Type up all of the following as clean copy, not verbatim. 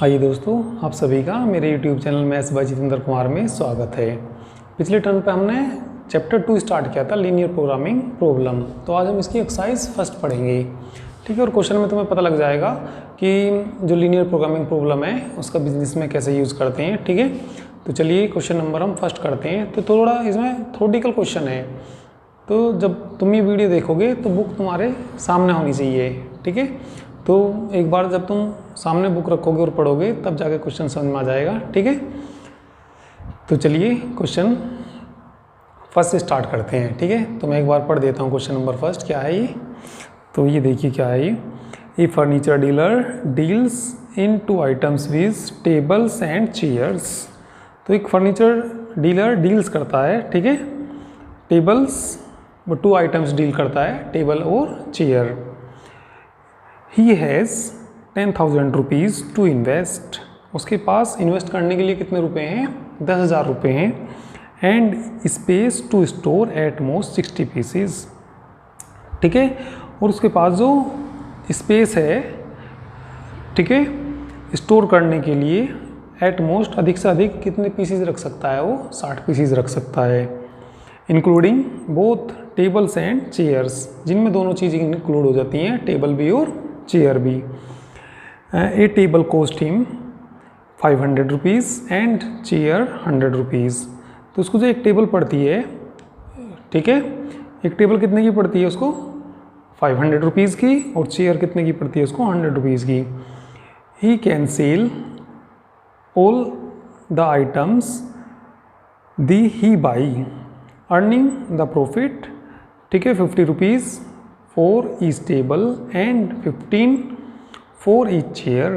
आइए दोस्तों, आप सभी का मेरे YouTube channel maths by Jitendra Kumar में स्वागत है। पिछले टर्न पे हमने चैप्टर 2 स्टार्ट किया था, लीनियर प्रोग्रामिंग प्रॉब्लम। तो आज हम इसकी एक्सरसाइज फर्स्ट पढ़ेंगे, ठीक है। और क्वेश्चन में तुम्हें पता लग जाएगा कि जो लीनियर प्रोग्रामिंग प्रॉब्लम है उसका बिजनेस में कैसे यूज़ करते हैं, ठीक है। तो चलिए क्वेश्चन नंबर हम फर्स्ट करते हैं। तो थोड़ा इसमें थ्योरेटिकल क्वेश्चन है, तो जब तुम ये वीडियो देखोगे तो बुक तुम्हारे सामने होनी चाहिए, ठीक है। तो एक बार जब तुम सामने बुक रखोगे और पढ़ोगे तब जाके क्वेश्चन समझ में आ जाएगा, ठीक है। तो चलिए क्वेश्चन फर्स्ट से स्टार्ट करते हैं, ठीक है। तो मैं एक बार पढ़ देता हूँ क्वेश्चन नंबर फर्स्ट। क्या है ये? तो ये देखिए क्या है ये। A furniture dealer deals in 2 items which tables and chairs. तो एक फर्नीचर डीलर डील्स करता है, ठीक है। टेबल्स, वो 2 आइटम्स डील करता है, टेबल और chair. He has 10,000 rupees to invest. उसके पास इन्वेस्ट करने के लिए कितने रुपए हैं? 10,000 रुपये हैं। And space to store at most 60 pieces, ठीक है। और उसके पास जो स्पेस है, ठीक है, स्टोर करने के लिए एट मोस्ट अधिक से अधिक कितने पीसीज रख सकता है? वो 60 पीसीज रख सकता है, including both tables and chairs, जिनमें दोनों चीज़ें इंक्लूड हो जाती हैं, टेबल भी और चेयर भी। A table cost him 500 rupees and chair 100 rupees. तो उसको जो एक टेबल पड़ती है, ठीक है, एक टेबल कितने की पड़ती है उसको? 500 रुपीज़ की। और चेयर कितने की पड़ती है उसको? 100 रुपीज़ की। He can sell all the items the he by earning the profit, ठीक है, 50 rupees for each table and 15 for each chair.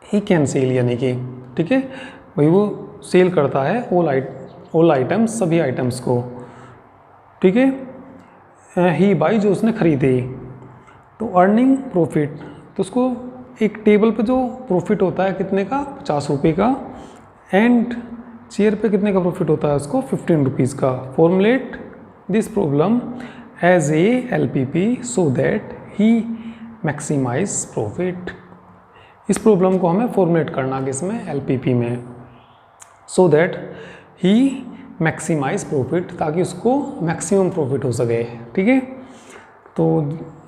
He can sell, यानी कि, ठीक है, वही वो सेल करता है ऑल आइटम्स, सभी आइटम्स को, ठीक है। ही बाई, जो उसने खरीदे। तो अर्निंग प्रॉफिट, तो उसको एक टेबल पे जो प्रॉफिट होता है कितने का? 50 रुपये का। एंड चेयर पे कितने का प्रॉफिट होता है उसको? 15 रुपीज़ का। Formulate this problem as a LPP so that he maximise profit. इस प्रॉब्लम को हमें फॉर्मुलेट करना है इसमें LPP में, so that he maximise profit, ताकि उसको मैक्सिमम प्रॉफिट हो सके, ठीक है। तो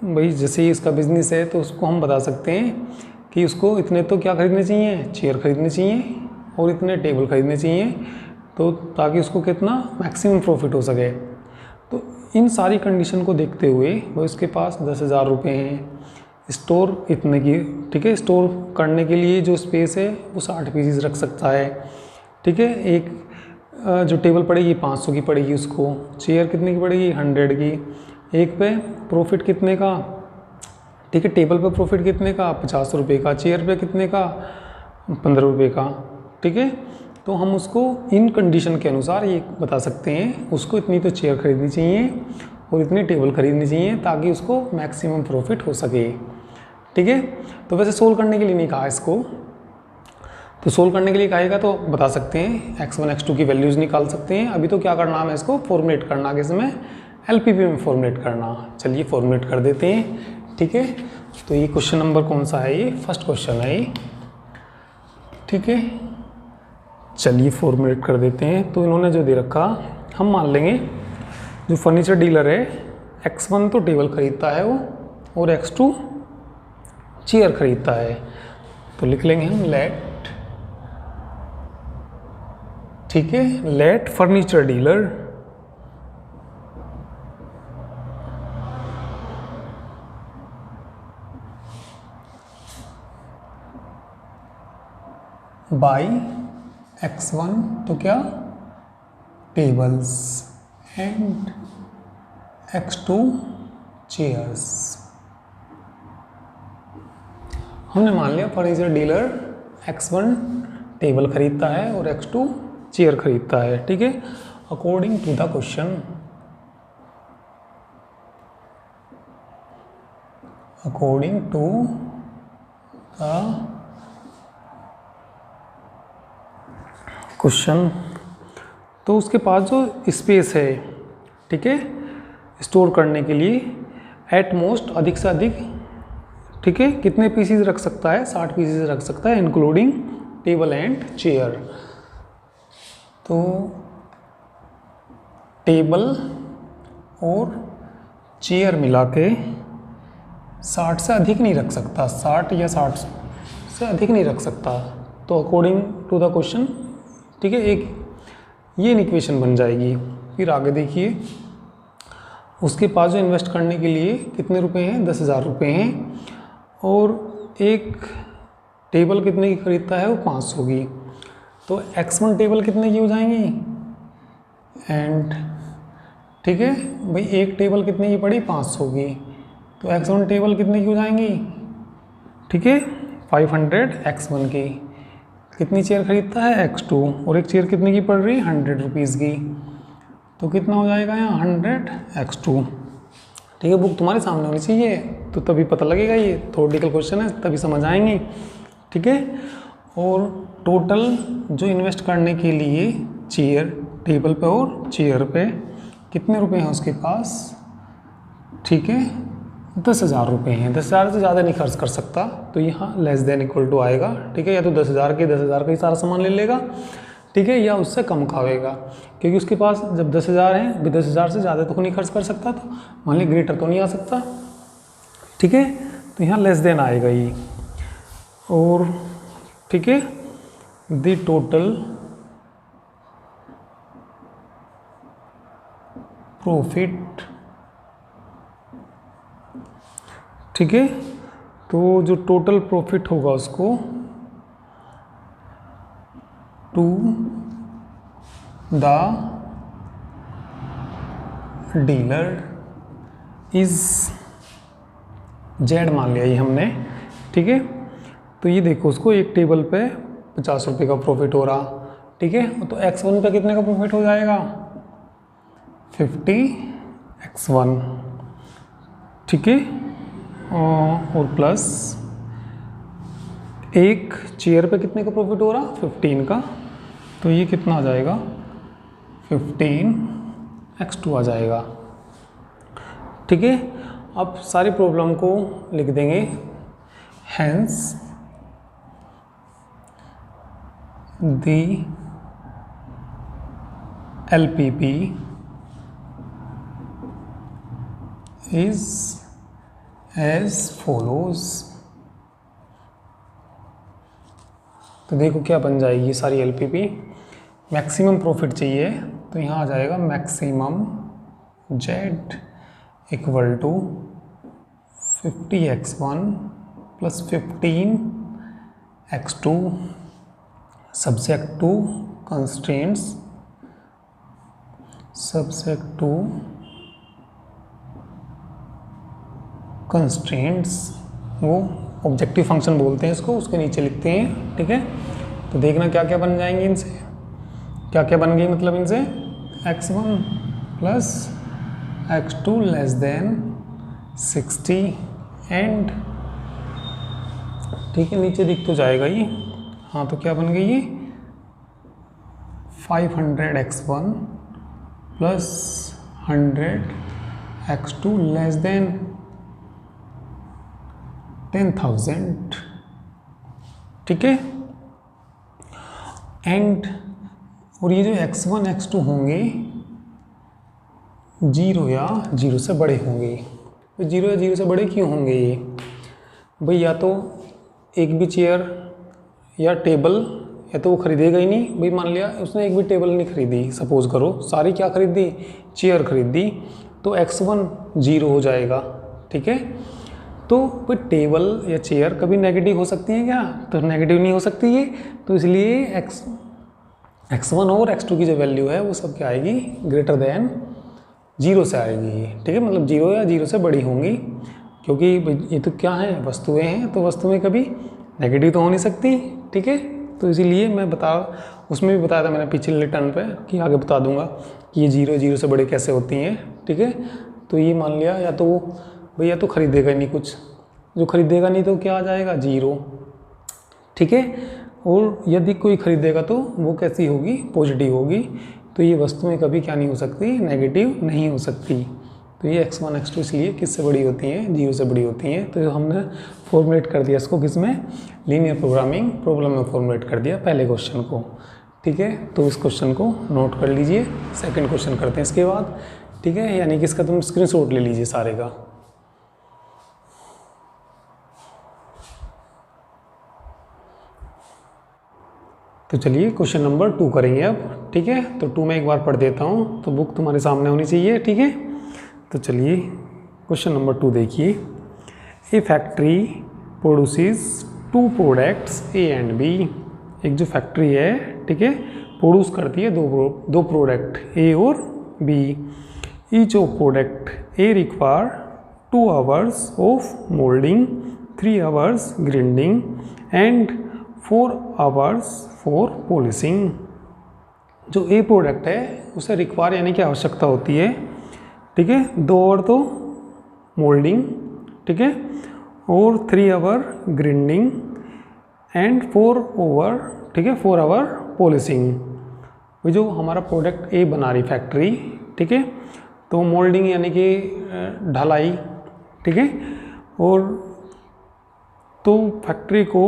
भाई जैसे ही इसका बिजनेस है तो उसको हम बता सकते हैं कि उसको इतने तो क्या खरीदने चाहिए? चेयर खरीदने चाहिए और इतने टेबल खरीदने चाहिए, तो ताकि उसको कितना मैक्सिमम प्रॉफिट हो सके। तो इन सारी कंडीशन को देखते हुए वो इसके पास 10,000 रुपये हैं, स्टोर इतने की, ठीक है, स्टोर करने के लिए जो स्पेस है वो 60 पीसीज रख सकता है, ठीक है। एक जो टेबल पड़ेगी 500 की पड़ेगी उसको, चेयर कितने की पड़ेगी? 100 की। एक पे प्रॉफिट कितने का? ठीक है, टेबल पे प्रॉफिट कितने का? 50 रुपये का। चेयर पे कितने का? 15 रुपये का, ठीक है। तो हम उसको इन कंडीशन के अनुसार ये बता सकते हैं, उसको इतनी तो चेयर खरीदनी चाहिए और इतनी टेबल खरीदनी चाहिए ताकि उसको मैक्सिमम प्रॉफिट हो सके, ठीक है। तो वैसे सोल्व करने के लिए नहीं कहा इसको, तो सोल्व करने के लिए कहेगा तो बता सकते हैं, x1 x2 की वैल्यूज़ निकाल सकते हैं। अभी तो क्या करना है, इसको फॉर्मुलेट करना है, इसमें LPP में फॉर्मुलेट करना। चलिए फॉर्मुलेट कर देते हैं, ठीक है। तो ये क्वेश्चन नंबर कौन सा है? ये फर्स्ट क्वेश्चन है ये, ठीक है। चलिए फॉर्मुलेट कर देते हैं। तो इन्होंने जो दे रखा, हम मान लेंगे जो फर्नीचर डीलर है, x1 तो टेबल खरीदता है वो, और x2 चेयर खरीदता है। तो लिख लेंगे हम लेट, ठीक है, late furniture dealer by x1 तो क्या? Tables and x2 chairs. हमने मान लिया फर्नीचर डीलर x1 टेबल खरीदता है और x2 चेयर खरीदता है, ठीक है। According to the question, according to the question, तो उसके पास जो स्पेस है, ठीक है, स्टोर करने के लिए एट मोस्ट अधिक से अधिक ठीक है, कितने पीसीज रख सकता है? 60 पीसीज रख सकता है इंक्लूडिंग टेबल एंड चेयर। तो टेबल और चेयर मिला के 60 से अधिक नहीं रख सकता, 60 या 60 से अधिक नहीं रख सकता। तो अकॉर्डिंग टू द क्वेश्चन, ठीक है, एक ये इक्वेशन बन जाएगी। फिर आगे देखिए, उसके पास जो इन्वेस्ट करने के लिए कितने रुपए हैं? 10,000 रुपये हैं, और एक टेबल कितने की खरीदता है? वो 500 की। तो X1 टेबल कितने की हो जाएंगी? एंड ठीक है भाई, एक टेबल कितने की पड़ी? 500 की। तो X1 टेबल कितने की हो जाएंगी? ठीक है, 500 X1 की। कितनी चेयर खरीदता है? X2, और एक चेयर कितने की पड़ रही है? 100 रुपीज़ की। तो कितना हो जाएगा यहाँ? 100 X2। ठीक है, बुक तुम्हारे सामने होनी चाहिए, तो तभी पता लगेगा, ये थ्योरेटिकल क्वेश्चन है, तभी समझ आएंगे। ठीक है, और टोटल जो इन्वेस्ट करने के लिए चेयर, टेबल पे और चेयर पे कितने रुपए हैं उसके पास? ठीक है, 10,000 रुपये हैं। 10,000 से ज़्यादा नहीं खर्च कर सकता, तो यहाँ लेस देन इक्वल टू आएगा। ठीक है, या तो 10,000 का ही सारा सामान ले लेगा, ठीक है, या उससे कम खावेगा, क्योंकि उसके पास जब 10,000 है, अभी 10,000 से ज़्यादा तो नहीं खर्च कर सकता, तो मान ली ग्रेटर तो नहीं आ सकता। ठीक है, तो यहाँ लेस देन आएगा ये। और ठीक है, द टोटल प्रॉफिट, ठीक है, तो जो टोटल प्रॉफिट होगा उसको to the dealer is Z मान लिया ये हमने। ठीक है, तो ये देखो, उसको एक टेबल पे 50 रुपये का प्रॉफिट हो रहा। ठीक है, तो X1 पे कितने का प्रॉफिट हो जाएगा? 50 X1। ठीक है, और प्लस एक चेयर पे कितने का प्रॉफिट हो रहा? 15 का। तो ये कितना आ जाएगा? 15 X2 आ जाएगा। ठीक है, अब सारी प्रॉब्लम को लिख देंगे। Hence the LPP is as follows. तो देखो क्या बन जाएगी सारी LPP। मैक्सिमम प्रॉफिट चाहिए, तो यहाँ आ जाएगा maximum Z equal to 50 X1 plus 15 X2 subject to constraints, subject to constraints, वो ऑब्जेक्टिव फंक्शन बोलते हैं इसको, उसके नीचे लिखते हैं। ठीक है, तो देखना क्या क्या बन जाएंगे इनसे, क्या क्या बन गई मतलब इनसे। X1 plus X2 less than 60 and, ठीक है, नीचे दिख तो जाएगा ये। हाँ, तो क्या बन गई ये? 500 X1 plus 100 X2 less than 10,000। ठीक है, एंड, और ये जो X1 X2 होंगे 0 या 0 से बड़े होंगे। तो 0 या 0 से बड़े क्यों होंगे ये भाई? या तो एक भी चेयर या टेबल, या तो वो खरीदेगा ही नहीं भाई। मान लिया उसने एक भी टेबल नहीं खरीदी, सपोज करो, सारी क्या खरीदी? चेयर खरीदी, तो X1 0 हो जाएगा। ठीक है, तो कोई टेबल या चेयर कभी नेगेटिव हो सकती है क्या? तो नेगेटिव नहीं हो सकती है, तो इसलिए X1 और X2 की जो वैल्यू है वो सब क्या आएगी? ग्रेटर देन 0 से आएगी। ठीक है, मतलब 0 या 0 से बड़ी होंगी, क्योंकि ये तो क्या है? वस्तुएं हैं, तो वस्तुएं कभी नेगेटिव तो हो नहीं सकती। ठीक है, तो इसीलिए मैं उसमें भी बताया था मैंने पिछले टर्न पे, कि आगे बता दूंगा कि ये 0 से बड़े कैसे होती हैं। ठीक है, तो ये मान लिया, या तो भैया तो खरीदेगा ही नहीं कुछ, जो खरीदेगा नहीं तो क्या आ जाएगा? 0। ठीक है, और यदि कोई खरीदेगा तो वो कैसी होगी? पॉजिटिव होगी। तो ये वस्तुएं कभी क्या नहीं हो सकती? नेगेटिव नहीं हो सकती। तो ये x1 x2 इसलिए किससे बड़ी होती हैं, 0 से बड़ी होती हैं। तो हमने फॉर्मुलेट कर दिया इसको किस में, लीनियर प्रोग्रामिंग प्रॉब्लम में फॉर्मुलेट कर दिया पहले क्वेश्चन को। ठीक है, तो इस क्वेश्चन को नोट कर लीजिए। सेकंड क्वेश्चन करते हैं इसके बाद। ठीक है, यानी कि इसका तुम स्क्रीनशॉट ले लीजिए सारे का। तो चलिए क्वेश्चन नंबर 2 करेंगे अब। ठीक है, तो 2 में एक बार पढ़ देता हूँ, तो बुक तुम्हारे सामने होनी चाहिए। ठीक है, तो चलिए क्वेश्चन नंबर 2 देखिए। A factory produces 2 products A and B. एक जो फैक्ट्री है, ठीक है, प्रोड्यूस करती है दो प्रोडक्ट ए और B. Each of product A require 2 hours of moulding, 3 hours grinding and 4 hours for polishing. जो ए प्रोडक्ट है उसे रिक्वायर यानी कि आवश्यकता होती है, ठीक है, 2 आवर तो मोल्डिंग, ठीक है, और 3 आवर ग्राइंडिंग एंड 4 आवर, ठीक है, 4 आवर पॉलिशिंग। वो जो हमारा प्रोडक्ट ए बना रही फैक्ट्री, ठीक है, तो मोल्डिंग यानी कि ढलाई, ठीक है, और तो फैक्ट्री को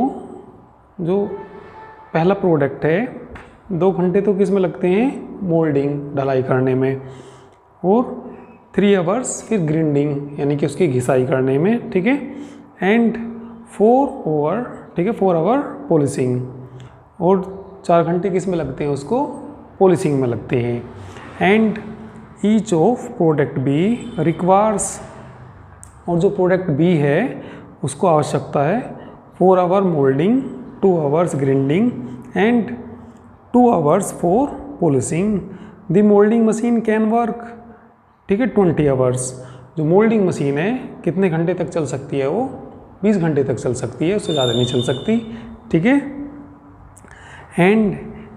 जो पहला प्रोडक्ट है 2 घंटे तो किस में लगते हैं, मोल्डिंग ढलाई करने में, और 3 आवर्स फिर ग्राइंडिंग यानी कि उसकी घिसाई करने में, ठीक है, एंड 4 आवर, ठीक है, 4 आवर पॉलिशिंग, और 4 घंटे किस में लगते हैं, उसको पॉलिशिंग में लगते हैं। And each of product B requires, और जो प्रोडक्ट बी है उसको आवश्यकता है 4 hour moulding, 2 hours grinding and 2 hours for polishing. The moulding machine can work, ठीक है, 20 आवर्स। जो मोल्डिंग मशीन है कितने घंटे तक चल सकती है, वो 20 घंटे तक चल सकती है, उससे ज़्यादा नहीं चल सकती, ठीक है। And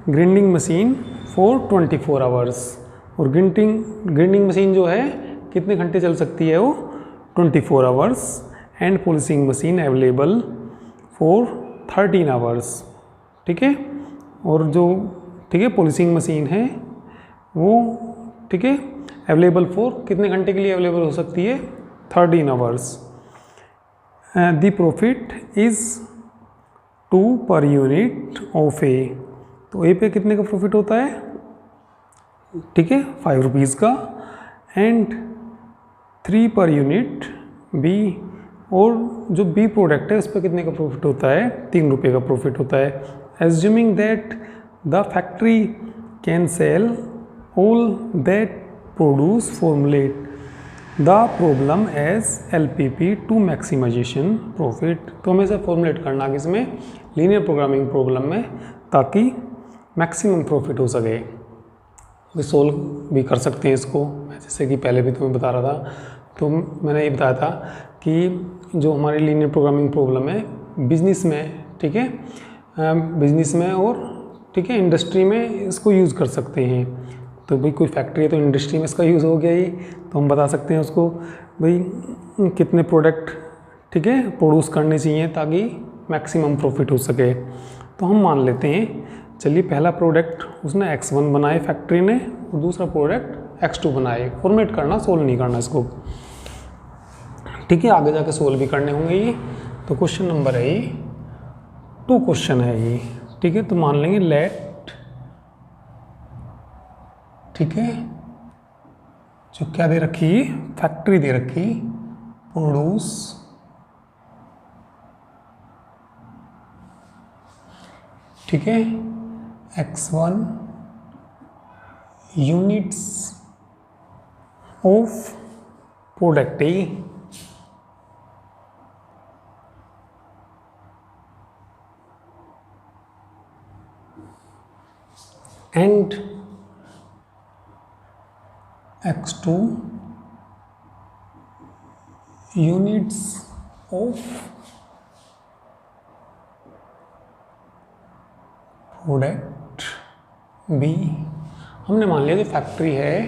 grinding machine for 24 hours, और ग्राइंडिंग मशीन जो है कितने घंटे चल सकती है, वो 24 hours. And polishing machine available for 13 hours, ठीक है, और जो, ठीक है, पॉलिशिंग मशीन है वो, ठीक है, अवेलेबल फॉर कितने घंटे के लिए अवेलेबल हो सकती है, 13 hours. The profit is 2 per unit of ए। तो ए पे कितने का प्रॉफिट होता है, ठीक है, 5 रुपीज़ का। एंड 3 पर यूनिट बी, और जो बी प्रोडक्ट है उस पर कितने का प्रॉफिट होता है, 3 रुपये का प्रॉफिट होता है। Assuming that the factory can sell all that produce formulate the problem as LPP to maximisation profit. तो हमें इसे फॉर्मुलेट करना किसमें, लीनियर प्रोग्रामिंग प्रॉब्लम में, ताकि मैक्सिमम प्रॉफिट हो सके। भी सोल्व भी कर सकते हैं इसको, जैसे कि पहले भी तुम्हें बता रहा था। तो मैंने ये बताया था कि जो हमारी लीनियर प्रोग्रामिंग प्रॉब्लम है बिजनेस में, ठीक है, बिजनेस में और, ठीक है, इंडस्ट्री में इसको यूज़ कर सकते हैं। तो भाई कोई फैक्ट्री है तो इंडस्ट्री में इसका यूज़ हो गया ही, तो हम बता सकते हैं उसको भाई कितने प्रोडक्ट, ठीक है, प्रोड्यूस करने चाहिए ताकि मैक्सिमम प्रॉफिट हो सके। तो हम मान लेते हैं, चलिए पहला प्रोडक्ट उसने X1 बनाए फैक्ट्री ने, और दूसरा प्रोडक्ट X2 बनाए। फॉर्मेट करना, सोल्व नहीं करना इसको, ठीक है, आगे जाके सोल्व भी करने होंगे ये। तो क्वेश्चन नंबर है ये 2 क्वेश्चन है ये, ठीक है। तो मान लेंगे लेट, ठीक है, जो क्या दे रखी, फैक्ट्री दे रखी, प्रोड्यूस, ठीक है, X1 units of product A, and X2 units of product B. हमने मान लिया कि फैक्ट्री है,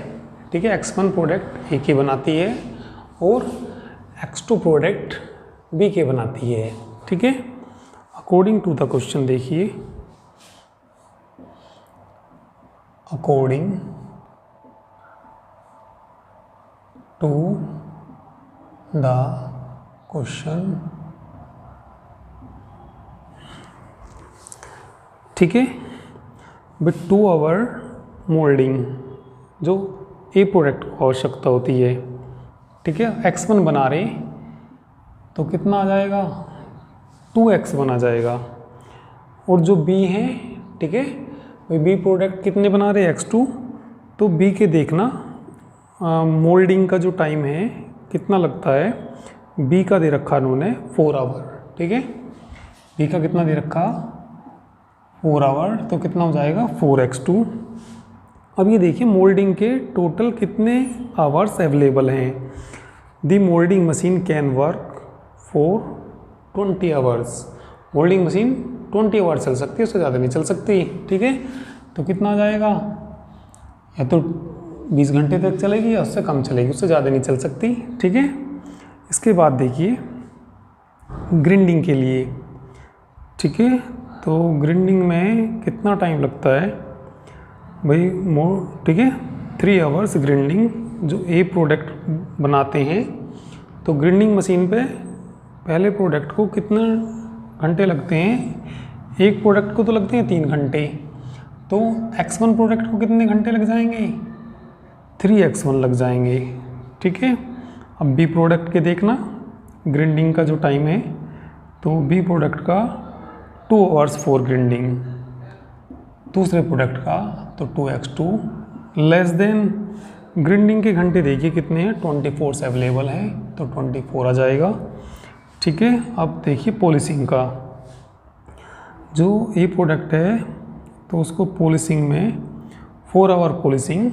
ठीक है, X1 प्रोडक्ट ए के बनाती है और X2 प्रोडक्ट बी के बनाती है, ठीक है। अकॉर्डिंग टू द क्वेश्चन देखिए, अकॉर्डिंग टू द क्वेश्चन, ठीक है, विथ 2 आवर मोल्डिंग, जो ए प्रोडक्ट को आवश्यकता होती है, ठीक है। x1 बना रहे तो कितना आ जाएगा, 2x1 आ जाएगा। और जो b है, ठीक है, वही b प्रोडक्ट कितने बना रहे x2, तो b के देखना मोल्डिंग का जो टाइम है कितना लगता है, b का दे रखा उन्होंने 4 आवर, ठीक है, b का कितना दे रखा 4 आवर, तो कितना हो जाएगा 4x2। अब ये देखिए मोल्डिंग के टोटल कितने आवर्स अवेलेबल हैं। The moulding machine can work for 20 hours, moulding machine 20 hours चल सकती है, उससे ज़्यादा नहीं चल सकती, ठीक है। तो कितना आ जाएगा, या तो 20 घंटे तक चलेगी या उससे कम चलेगी, उससे ज़्यादा नहीं चल सकती, ठीक है। इसके बाद देखिए ग्राइंडिंग के लिए, ठीक है, तो ग्राइंडिंग में कितना टाइम लगता है भाई, ठीक है, 3 आवर्स ग्राइंडिंग, जो ए प्रोडक्ट बनाते हैं। तो ग्राइंडिंग मशीन पे पहले प्रोडक्ट को कितने घंटे लगते हैं, एक प्रोडक्ट को तो लगते हैं 3 घंटे, तो x1 प्रोडक्ट को कितने घंटे लग जाएंगे, 3x1 लग जाएंगे, ठीक है। अब बी प्रोडक्ट के देखना ग्राइंडिंग का जो टाइम है, तो बी प्रोडक्ट का 2 आवर्स फॉर ग्राइंडिंग, दूसरे प्रोडक्ट का तो 2x2 लेस देन, ग्राइंडिंग के घंटे देखिए कितने हैं, 24 से अवेलेबल हैं, तो 24 आ जाएगा, ठीक है। अब देखिए पॉलिशिंग का, जो ये प्रोडक्ट है तो उसको पॉलिशिंग में 4 आवर पॉलिशिंग,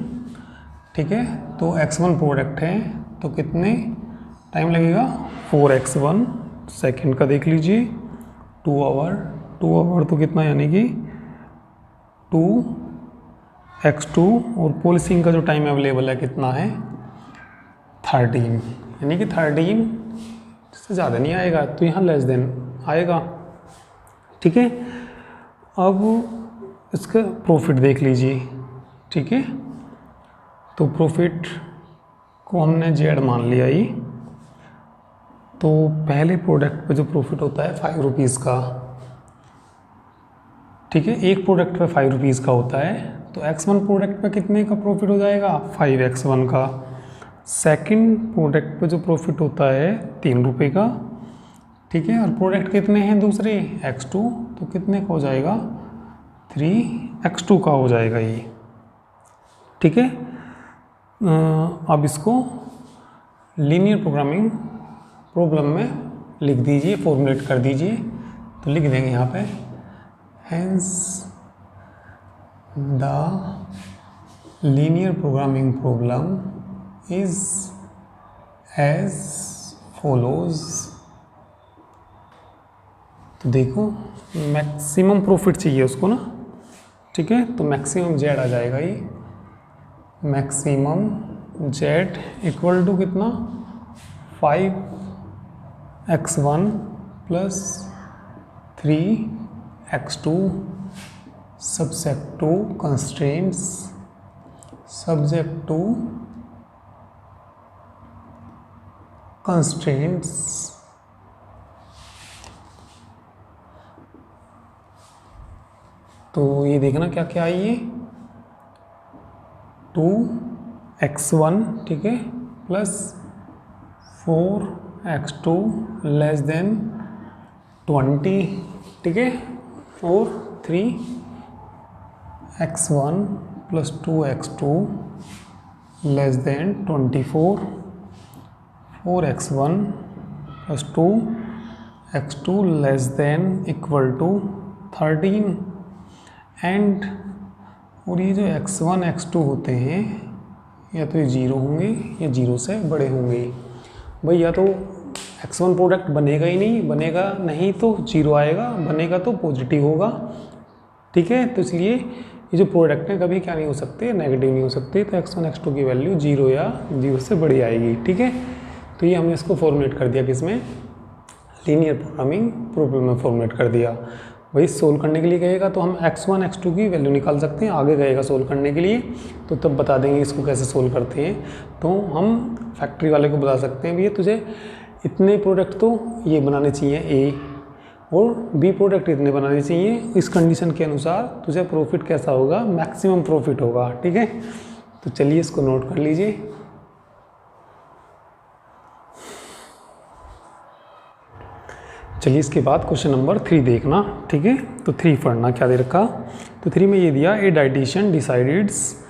ठीक है, तो x1 प्रोडक्ट है तो कितने टाइम लगेगा, 4x1, सेकंड का देख लीजिए 2 आवर तो कितना, यानी कि 2x2, और पॉलिशिंग का जो टाइम अवेलेबल है कितना है 13, यानी कि 13 से ज़्यादा नहीं आएगा, तो यहाँ लेस देन आएगा, ठीक है। अब इसका प्रॉफिट देख लीजिए, ठीक है, तो प्रॉफिट को हमने जेड मान लिया ही, तो पहले प्रोडक्ट पे जो प्रॉफिट होता है 5 रुपीज़ का, ठीक है, एक प्रोडक्ट पे 5 रुपीज़ का होता है, तो x1 प्रोडक्ट पे कितने का प्रॉफिट हो जाएगा, 5x1 का। सेकंड प्रोडक्ट पे जो प्रॉफिट होता है 3 रुपये का, ठीक है, और प्रोडक्ट कितने हैं दूसरे x2, तो कितने का हो जाएगा, 3x2 का हो जाएगा ये, ठीक है। अब इसको लीनियर प्रोग्रामिंग प्रॉब्लम में लिख दीजिए, फॉर्मुलेट कर दीजिए, तो लिख देंगे यहाँ पे, hence the linear programming problem is as follows। तो देखो मैक्सिमम प्रॉफिट चाहिए उसको ना, ठीक है, तो मैक्सिमम जेड आ जाएगा ये, मैक्सिमम जेड इक्वल टू कितना, 5x1 plus 3x2 subject to constraints, subject to constraints, तो ये देखना क्या क्या आई है, 2x1, ठीक है, प्लस 4x2 लेस देन 20, ठीक है, और 3x1 plus 2x2 less than 24, 4x1 plus 2x2 less than equal to 13, and और ये जो x1 x2 होते हैं या तो ये 0 होंगे या 0 से बड़े होंगे। भाई या तो x1 प्रोडक्ट बनेगा ही नहीं, बनेगा नहीं तो 0 आएगा, बनेगा तो पॉजिटिव होगा, ठीक है। तो इसलिए ये जो प्रोडक्ट है कभी क्या नहीं हो सकते, नेगेटिव नहीं हो सकते, तो x1 x2 की वैल्यू 0 या 0 से बड़ी आएगी, ठीक है। तो ये हमने इसको फॉर्मुलेट कर दिया, किसमें, लीनियर प्रोग्रामिंग प्रॉब्लम में फॉर्मुलेट कर दिया। वही सोल्व करने के लिए कहेगा तो हम x1 x2 की वैल्यू निकाल सकते हैं, आगे कहेगा सोल्व करने के लिए तो तब बता देंगे इसको कैसे सोल्व करते हैं। तो हम फैक्ट्री वाले को बता सकते हैं भैया तुझे इतने प्रोडक्ट तो ये बनाने चाहिए ए और बी प्रोडक्ट इतने बनाने चाहिए, इस कंडीशन के अनुसार तुझे प्रॉफिट कैसा होगा, मैक्सिमम प्रॉफिट होगा। ठीक है, तो चलिए इसको नोट कर लीजिए। चलिए इसके बाद क्वेश्चन नंबर 3 देखना। ठीक है, तो 3 पढ़ना क्या दे रखा। तो 3 में ये दिया, a dietician decides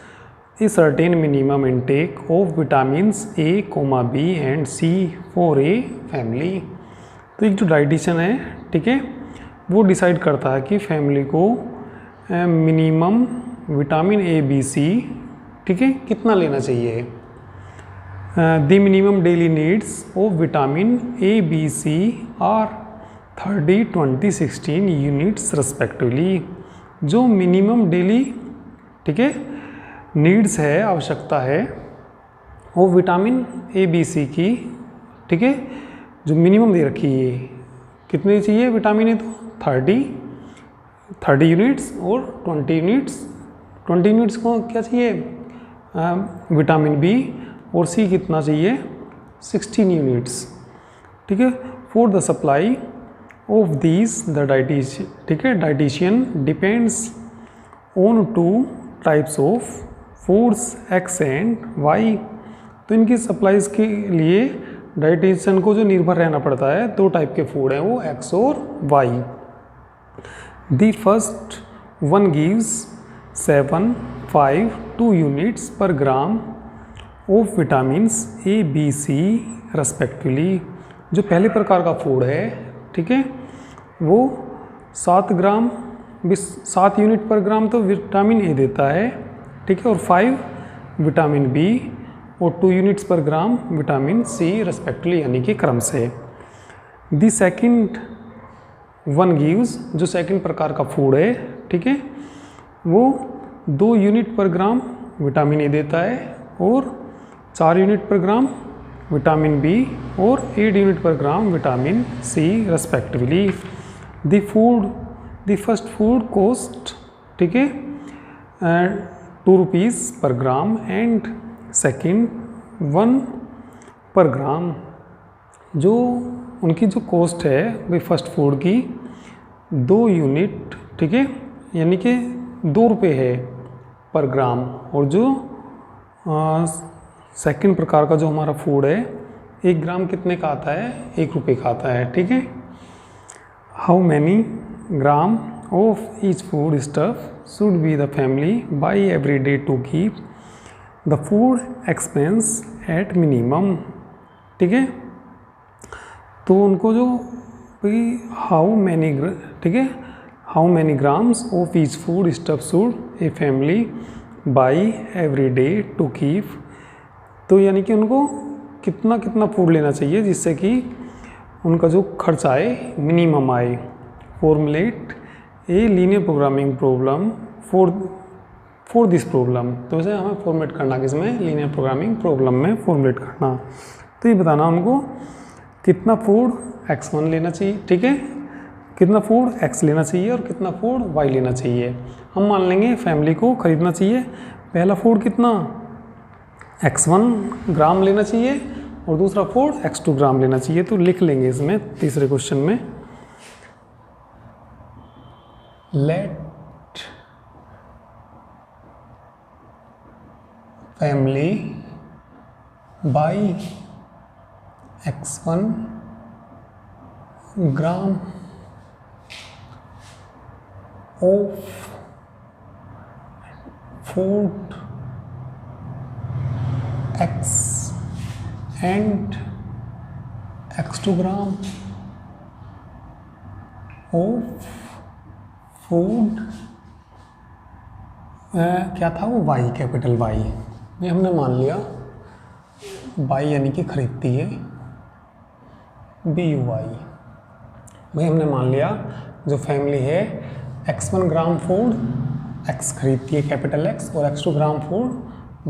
a certain minimum intake of vitamins A, B and C for a family. तो एक जो डाइटिशियन है, ठीक है, वो डिसाइड करता है कि फैमिली को minimum vitamin A B C, ठीक है, कितना लेना चाहिए। The minimum daily needs of vitamin A B C are 30, 20, 16 units respectively. जो मिनिमम डेली, ठीक है, नीड्स है, आवश्यकता है वो विटामिन ए बी सी की, ठीक है, जो मिनिमम दे रखी है, कितनी चाहिए विटामिन ए, तो 30 यूनिट्स और 20 यूनिट्स। 20 यूनिट्स को क्या चाहिए, विटामिन बी, और सी कितना चाहिए, 16 यूनिट्स। ठीक है, for the supply of these the dietician, ठीक है, dietician depends on 2 types of foods X and Y. तो इनकी सप्लाईज के लिए डाइटिशियन को जो निर्भर रहना पड़ता है, 2 टाइप के फूड हैं, वो एक्स और Y. The first one gives 7, 5, 2 units per gram of vitamins A B C respectively. जो पहले प्रकार का फूड है, ठीक है, वो 7 यूनिट पर ग्राम तो विटामिन ए देता है, ठीक है, और 5 विटामिन बी और 2 units per gram vitamin C respectively, यानी कि क्रम से। द सेकंड वन गिव्स, जो सेकंड प्रकार का फूड है, ठीक है, वो 2 unit per gram vitamin A देता है और 4 unit per gram vitamin B और 8 unit per gram vitamin C respectively. The first food cost, ठीक है, 2 रुपीज़ पर ग्राम एंड सेकंड 1 पर ग्राम। जो उनकी जो कॉस्ट है भाई फर्स्ट फूड की 2 यूनिट, ठीक है, यानी कि 2 रुपये है पर ग्राम, और जो सेकंड प्रकार का जो हमारा फूड है 1 ग्राम कितने का आता है, 1 रुपये का आता है। ठीक है, how many gram of each foodstuff should be the family buy every day to keep the food expense at minimum. ठीक है, तो उनको जो हाउ मैनी, ठीक है, how many grams of each foodstuff should a family buy every day to keep, तो यानी कि उनको कितना कितना फूड लेना चाहिए जिससे कि उनका जो खर्च आए मिनिमम आए। Formulate a linear programming problem for this problem. तो इसे हमें फॉर्मुलेट करना, किसमें, लीनियर प्रोग्रामिंग प्रॉब्लम में फॉर्मुलेट करना। तो ये बताना उनको कितना फूड x1 लेना चाहिए, ठीक है, कितना फूड x लेना चाहिए और कितना फूड y लेना चाहिए। हम मान लेंगे फैमिली को खरीदना चाहिए पहला फूड कितना x1 ग्राम लेना चाहिए और दूसरा फूड x2 ग्राम लेना चाहिए। तो लिख लेंगे इसमें तीसरे क्वेश्चन में, let family buy x1 gram of food x and x2 gram of food क्या था वो y, कैपिटल Y। ये हमने मान लिया y यानी कि खरीदती है BUY। भाई हमने मान लिया जो फैमिली है x1 ग्राम फूड x खरीदती है कैपिटल X और x2 ग्राम फूड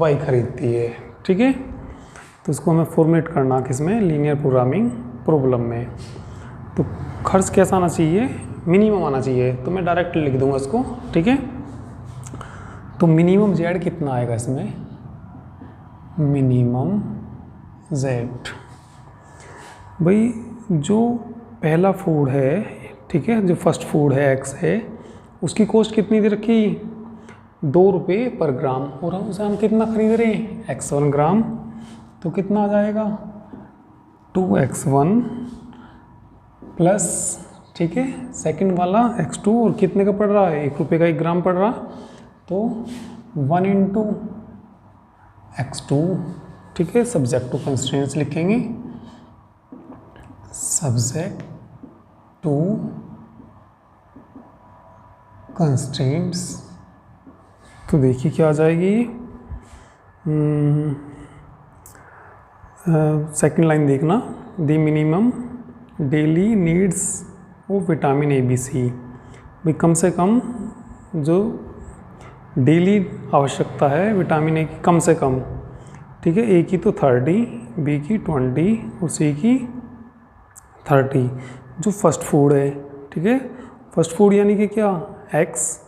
y खरीदती है। ठीक है, तो इसको हमें फॉर्मुलेट करना किसमें, लीनियर प्रोग्रामिंग प्रॉब्लम में। तो खर्च कैसा आना चाहिए, मिनिमम आना चाहिए, तो मैं डायरेक्ट लिख दूंगा इसको, ठीक है। तो मिनिमम जेड कितना आएगा इसमें, मिनिमम जेड, भाई जो पहला फूड है, ठीक है, जो फर्स्ट फूड है एक्स है, उसकी कॉस्ट कितनी दे रखी, 2 रुपये पर ग्राम, और उसे हम कितना खरीद रहे हैं, x1 ग्राम, तो कितना आ जाएगा 2x1 प्लस, ठीक है, सेकंड वाला x2, और कितने का पड़ रहा है, 1 रुपये का 1 ग्राम पड़ रहा, तो 1 इंटू x2, ठीक है। सब्जेक्ट टू कंस्ट्रेंट्स लिखेंगे, सब्जेक्ट टू कंस्ट्रेंट्स, तो देखिए क्या आ जाएगी, सेकंड लाइन देखना, the minimum daily needs of vitamin A B C, भाई कम से कम जो डेली आवश्यकता है विटामिन ए की, कम से कम, ठीक है, ए की तो 30, बी की 20 और सी की 30, जो फर्स्ट फूड है, ठीक है, फर्स्ट फूड यानी कि क्या, एक्स,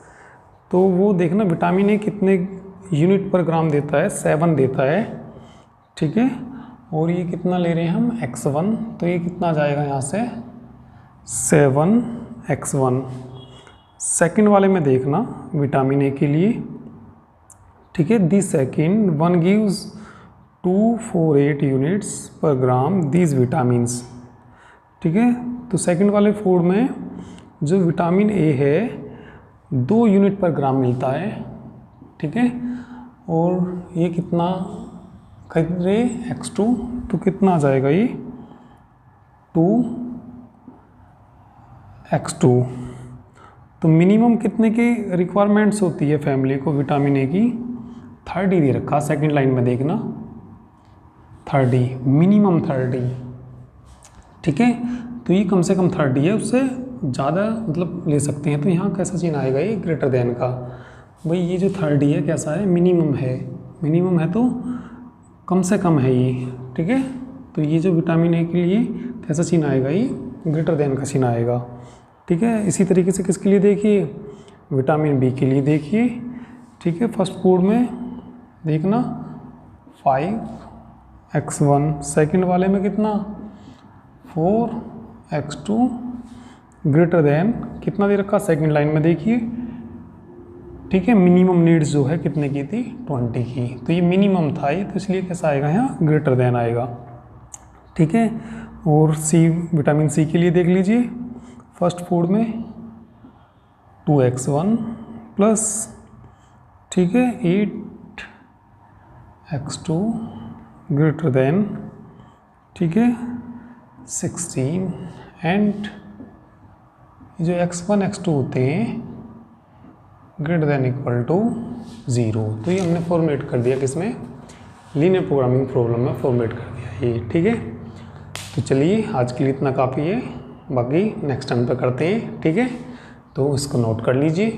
तो वो देखना विटामिन ए कितने यूनिट पर ग्राम देता है, 7 देता है, ठीक है, और ये कितना ले रहे हैं हम, x1, तो ये कितना आ जाएगा यहाँ से 7x1। सेकंड वाले में देखना विटामिन ए के लिए, ठीक है, the second 1 gives 248 units per gram these vitamins, ठीक है। तो सेकंड वाले फूड में जो विटामिन ए है 2 यूनिट पर ग्राम मिलता है, ठीक है, और ये कितना खरीद रहे x2, तो कितना आ जाएगा ये 2x2। तो मिनिमम कितने की रिक्वायरमेंट्स होती है फैमिली को विटामिन ए की, 30 दे रखा, सेकंड लाइन में देखना 30, मिनिमम 30, ठीक है, तो ये कम से कम 30 है, उससे ज़्यादा मतलब ले सकते हैं। तो यहाँ कैसा चिन्ह आएगा, ये ग्रेटर देन का, भाई ये जो 30 है कैसा है, मिनिमम है, मिनिमम है तो कम से कम है ये, ठीक है। तो ये जो विटामिन ए के लिए कैसा चिन्ह आएगा, ये ग्रेटर देन का चिन्ह आएगा, ठीक है। इसी तरीके से किसके लिए देखिए, विटामिन बी के लिए देखिए, ठीक है, फर्स्ट फूड में देखना 5x1, सेकंड वाले में कितना 4x2, ग्रेटर देन कितना दे रखा, सेकंड लाइन में देखिए, ठीक है, मिनिमम नीड्स जो है कितने की थी, 20 की, तो ये मिनिमम था ये, तो इसलिए कैसा आएगा यहाँ, ग्रेटर देन आएगा, ठीक है। और सी, विटामिन सी के लिए देख लीजिए, फर्स्ट फूड में 2x1 प्लस, ठीक है, 8x2 ग्रेटर देन, ठीक है, 16, एंड जो x1 x2 होते हैं ग्रेटर देन इक्वल टू 0। तो ये हमने फॉर्मुलेट कर दिया, किसमें, लीनियर प्रोग्रामिंग प्रॉब्लम में फॉर्मुलेट कर दिया ये, ठीक है। तो चलिए आज के लिए इतना काफ़ी है, बाकी नेक्स्ट टाइम पे करते हैं, ठीक है। तो इसको नोट कर लीजिए।